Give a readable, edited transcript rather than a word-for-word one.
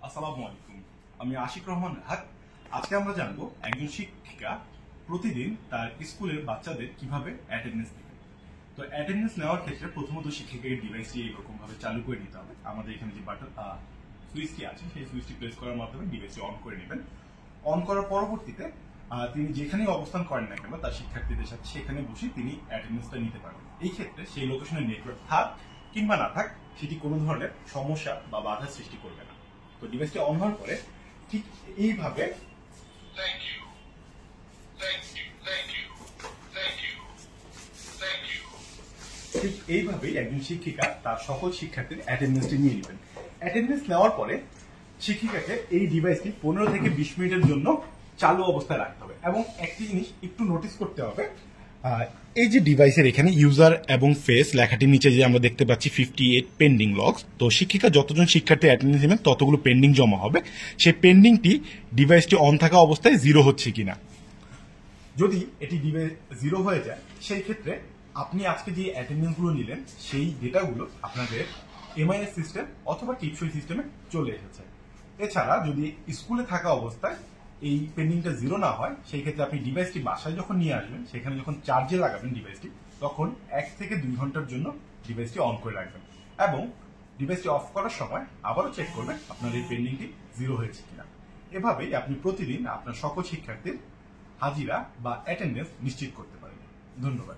আসসালামু আলাইকুম। আমি আশিক রহমান রাহাত। আজকে আমরা জানবো একজন শিক্ষিকা প্রতিদিন তার স্কুলের বাচ্চাদের কিভাবে অ্যাটেন্ডেন্স নেবে। তো অ্যাটেন্ডেন্স নেওয়ার ক্ষেত্রে প্রথমত শিক্ষকের ডিভাইসটি এইরকম ভাবে চালু করে নিতে হবে। আমাদের এখানে যে বাটন সুইচটি আছে সেই সুইচটি প্রেস করার মাধ্যমে ডিভাইসটি অন করে নেবেন। অন করার পরবর্তীতে তিনি যেখানেই অবস্থান করেন না কেন তার শিক্ষার্থীদের সাথে সেখানে বসে তিনি অ্যাটেন্ডেন্সটা নিতে পারবেন। এই ক্ষেত্রে সেই লোকেশনে নেটওয়ার্ক থাক কিংবা না থাক সেটি কোনো ধরনের সমস্যা বা বাধা সৃষ্টি করবে না। তো ডিভাইসটি অন হওয়ার পরে ঠিক এইভাবে একজন শিক্ষিকা তার সকল শিক্ষার্থীর অ্যাটেন্ডেন্সটি নিয়ে নেবেন। অ্যাটেন্ডেন্স নেওয়ার পরে শিক্ষিকাকে এই ডিভাইসটি 15 থেকে 20 মিনিটের জন্য চালু অবস্থায় রাখতে হবে এবং একটি জিনিস একটু নোটিস করতে হবে, এই যে ডিভাইসের এখানে ইউজার এবং ফেস লেখাটির নিচে যে আমরা দেখতে পাচ্ছি 58 পেন্ডিং লগস। তো শিক্ষিকা যতজন শিক্ষার্থী অ্যাটেন্ডেন্স নেবেন ততগুলো পেন্ডিং জমা হবে। সেই পেন্ডিংটি ডিভাইসটি অন থাকা অবস্থায় জিরো হচ্ছে কিনা। যদি এটি ডিভাইস জিরো হয়ে যায় সেই ক্ষেত্রে আপনি আজকে যে অ্যাটেন্ডেন্স গুলো নিলেন সেই ডেটাগুলো আপনাদের এমআইএস সিস্টেম অথবা টিপসই সিস্টেমে চলে এসেছে। এছাড়া যদি স্কুলে থাকা অবস্থায় এই পেন্ডিংটা জিরো না হয় সেই ক্ষেত্রে আপনি ডিভাইসটি বাসায় যখন নিয়ে আসবেন সেখানে যখন চার্জে লাগাবেন ডিভাইসটি তখন 1 থেকে 2 ঘন্টার জন্য ডিভাইসটি অন করে রাখবেন এবং ডিভাইসটি অফ করার সময় আবারও চেক করবেন আপনার এই পেন্ডিংটি জিরো হয়েছে কিনা। এভাবেই আপনি প্রতিদিন আপনার সকল শিক্ষার্থীর হাজিরা বা অ্যাটেন্ডেন্স নিশ্চিত করতে পারেন। ধন্যবাদ।